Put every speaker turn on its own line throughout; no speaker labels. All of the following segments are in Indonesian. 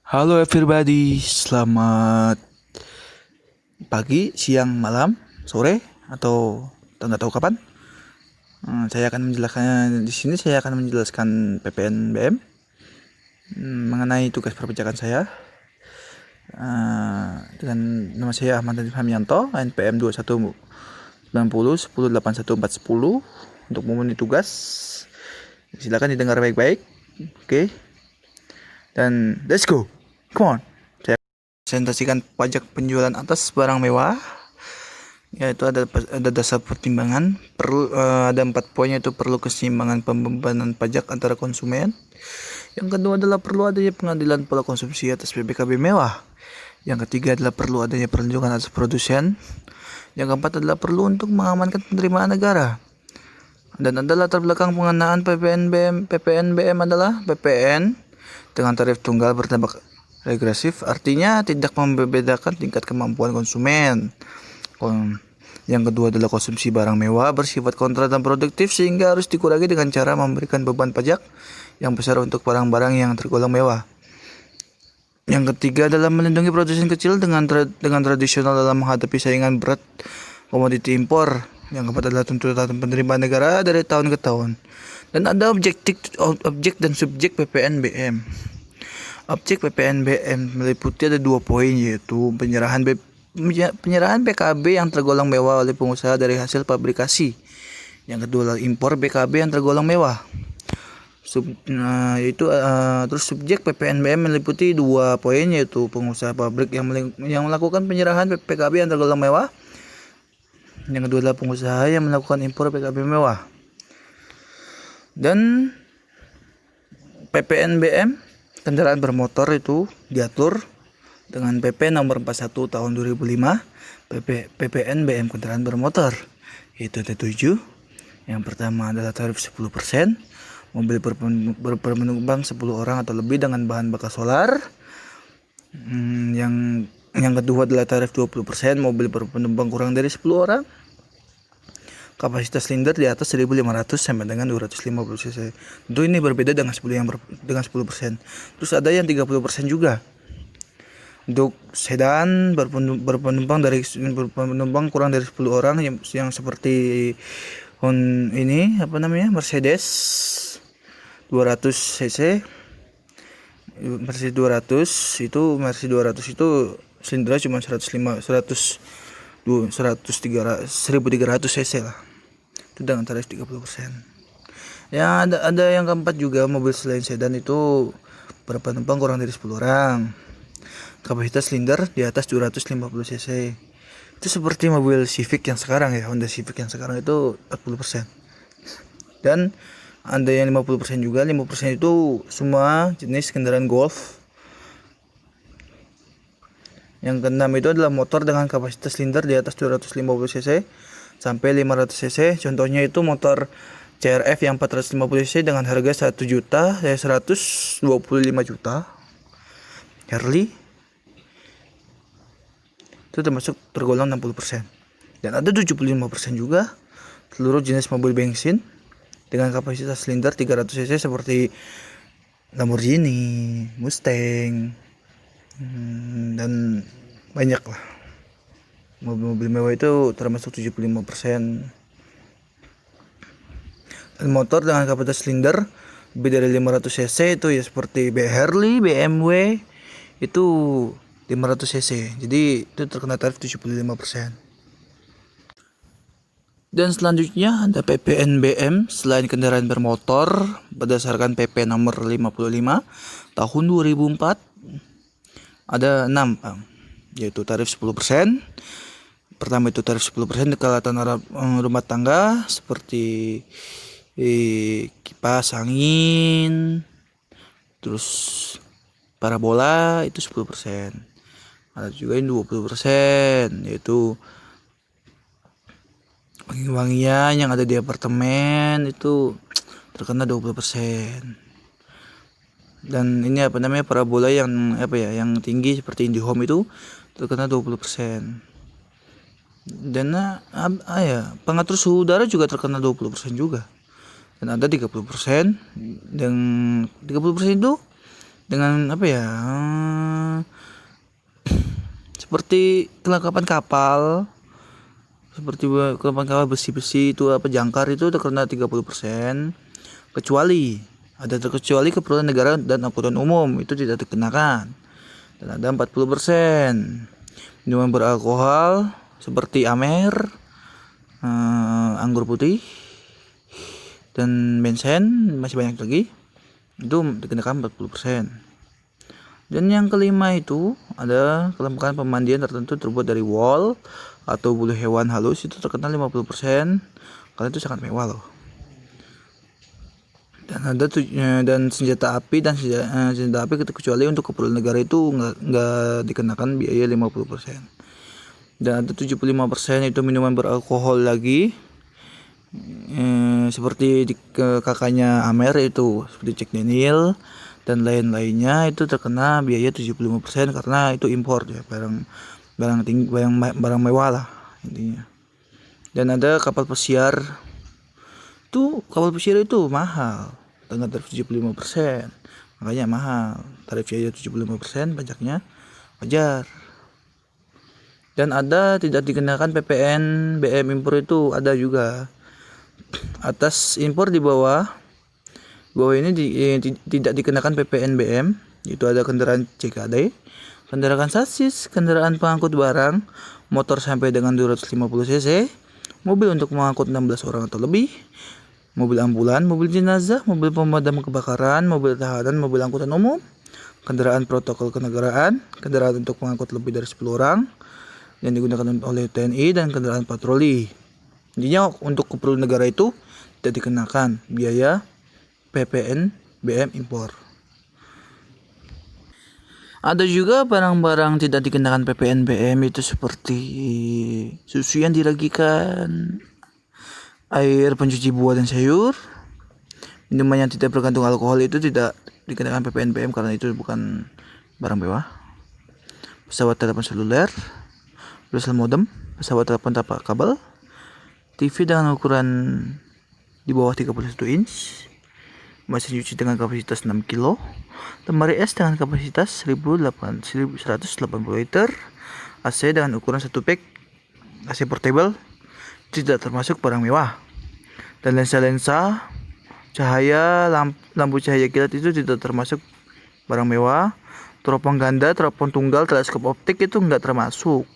Halo everybody, selamat pagi, siang, malam, sore, atau nggak tahu kapan. Saya akan menjelaskan di sini. Saya akan menjelaskan PPNBM mengenai tugas perpijakan saya. Dengan nama saya Ahmad Nadiem Hamianto, NPM 2190108140 untuk memenuhi tugas. Silakan didengar baik-baik. Oke. Dan let's go. Come on. Saya presentasikan pajak penjualan atas barang mewah. Yaitu ada dasar pertimbangan. Ada 4 poin, yaitu perlu keseimbangan pembebanan pajak antara konsumen. Yang kedua adalah perlu adanya pengadilan pola konsumsi atas PPKB mewah. Yang ketiga adalah perlu adanya perlindungan atas produsen. Yang keempat adalah perlu untuk mengamankan penerimaan negara. Dan adalah latar belakang pengenaan PPNBM adalah PPN dengan tarif tunggal bertambah regresif, artinya tidak membedakan tingkat kemampuan konsumen. Yang kedua adalah konsumsi barang mewah bersifat kontra dan produktif, sehingga harus dikurangi dengan cara memberikan beban pajak yang besar untuk barang-barang yang tergolong mewah. Yang ketiga adalah melindungi produsen kecil dengan tradisional dalam menghadapi saingan berat komoditi impor. Yang keempat adalah tuntutan penerimaan negara dari tahun ke tahun. Dan ada objek dan subjek PPNBM. Objek PPNBM meliputi ada 2 poin, yaitu penyerahan PKB yang tergolong mewah oleh pengusaha dari hasil pabrikasi. Yang kedua adalah impor PKB yang tergolong mewah. Terus subjek PPNBM meliputi 2 poin, yaitu pengusaha pabrik yang melakukan penyerahan PKB yang tergolong mewah. Yang kedua adalah pengusaha yang melakukan impor PKB mewah. Dan PPNBM kendaraan bermotor itu diatur dengan PP nomor 41 tahun 2005, PPNBM kendaraan bermotor, yaitu ada 7. Yang pertama adalah tarif 10%, mobil berpenumpang 10 orang atau lebih dengan bahan bakar solar. Yang kedua adalah tarif 20%, mobil berpenumpang kurang dari 10 orang. Kapasitas silinder di atas 1500 sampai dengan 250 cc. Tentu ini berbeda dengan 10%. Terus ada yang 30% juga. Untuk sedan berpenumpang kurang dari 10 orang yang seperti Mercedes 200 cc. Mercedes 200 itu silindernya cuma 1300 cc lah. Itu dengan tarif 30%. Ya, ada yang keempat juga, mobil selain sedan itu berpenumpang kurang dari 10 orang. Kapasitas silinder di atas 250 cc. Itu seperti mobil Civic yang sekarang ya, Honda Civic yang sekarang itu 40%. Dan ada yang 50% juga. 50% itu semua jenis kendaraan Golf. Yang keenam itu adalah motor dengan kapasitas silinder di atas 250 cc sampai 500 cc. Contohnya itu motor CRF yang 450 cc dengan harga 125 juta. Harley itu termasuk tergolong 60%. Dan ada 75% juga seluruh jenis mobil bensin dengan kapasitas silinder 300 cc seperti Lamborghini, Mustang, dan banyak lah. Mobil mewah itu termasuk 75%. Dan motor dengan kapasitas silinder lebih dari 500 cc itu ya seperti Harley, BMW itu 500 cc. Jadi itu terkena tarif 75%. Dan selanjutnya ada PPNBM selain kendaraan bermotor berdasarkan PP nomor 55 tahun 2004. Ada 6, yaitu tarif 10%. Pertama itu tarif 10% kegiatan rumah tangga seperti kipas angin, terus parabola itu 10%. Ada juga yang 20%, yaitu wangi-wangian yang ada di apartemen itu terkena 20%. Dan ini parabola yang tinggi seperti IndiHome itu terkena 20%. Dan pengatur suhu udara juga terkena 20% juga. Dan ada 30%. Dan 30% itu dengan seperti kelengkapan kapal, besi-besi itu jangkar itu terkena 30%, kecuali keperluan negara dan angkutan umum itu tidak dikenakan. Dan ada 40%. Minuman beralkohol seperti Amer, anggur putih, dan bensen, masih banyak lagi, itu dikenakan 40%. Dan yang kelima itu ada kelengkapan pemandian tertentu terbuat dari wol atau bulu hewan halus, itu terkena 50%, karena itu sangat mewah loh. Dan ada dan senjata api kecuali untuk keperluan negara itu nggak dikenakan biaya 50%. Dan ada 75% itu minuman beralkohol lagi, seperti kakaknya Amer itu seperti Jack Daniel dan lain-lainnya, itu terkena biaya 75% karena itu impor ya, barang mewah lah intinya. Dan ada kapal pesiar itu mahal dengan tarif 75%, makanya mahal, tarifnya 75%, pajaknya wajar. Dan ada tidak dikenakan PPN BM impor, itu ada juga. Atas impor di bawah ini tidak dikenakan PPN BM, itu ada kendaraan CKD, kendaraan sasis, kendaraan pengangkut barang, motor sampai dengan 250 cc, mobil untuk mengangkut 16 orang atau lebih, mobil ambulan, mobil jenazah, mobil pemadam kebakaran, mobil tahanan, mobil angkutan umum, kendaraan protokol kenegaraan, kendaraan untuk mengangkut lebih dari 10 orang yang digunakan oleh TNI, dan kendaraan patroli. Intinya untuk keperluan negara itu tidak dikenakan biaya PPN BM impor. Ada juga barang-barang tidak dikenakan PPN BM, itu seperti susu yang diragikan, air pencuci buah dan sayur, minuman yang tidak berkandung alkohol itu tidak dikenakan PPN BM karena itu bukan barang mewah. Pesawat telepon seluler, pulsa modem, pesawat telepon tanpa kabel, TV dengan ukuran di bawah 31 inch, mesin cuci dengan kapasitas 6 kilo, lemari es dengan kapasitas 180 liter, AC dengan ukuran 1 pack, AC portable, tidak termasuk barang mewah. Dan lensa cahaya, lampu cahaya kilat itu tidak termasuk barang mewah. Teropong ganda, teropong tunggal, teleskop optik itu enggak termasuk.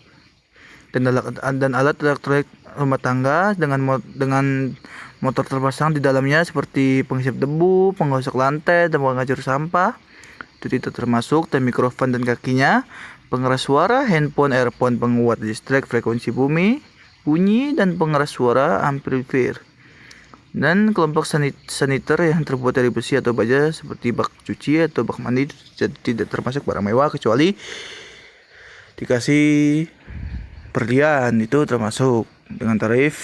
Dan alat elektronik rumah tangga dengan motor terpasang di dalamnya seperti penghisap debu, penggosok lantai, dan penghancur sampah itu tidak termasuk. Dan mikrofon dan kakinya, pengeras suara, handphone, earphone, penguat listrik, frekuensi bunyi, dan pengeras suara, amplifier. Dan kelompok saniter yang terbuat dari besi atau baja seperti bak cuci atau bak mandi itu tidak termasuk barang mewah, kecuali dikasih berlian, itu termasuk dengan tarif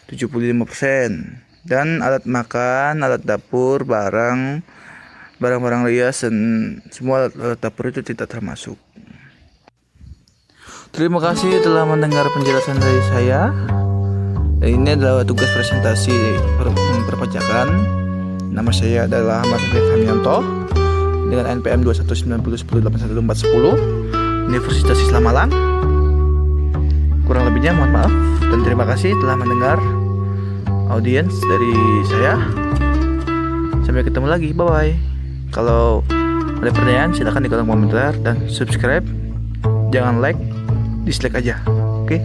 75%. Dan alat makan, alat dapur, barang-barang rias, dan semua alat dapur itu tidak termasuk. Terima kasih telah mendengar penjelasan dari saya. Dan ini adalah tugas presentasi perpajakan. Nama saya adalah Ahmad Fahmianto dengan NPM 2190108140, Universitas Islam Malang. Kurang lebihnya mohon maaf, dan terima kasih telah mendengar audiens dari saya. Sampai ketemu lagi, bye bye. Kalau ada pertanyaan silahkan di kolom komentar, dan subscribe, jangan like, dislike aja, oke?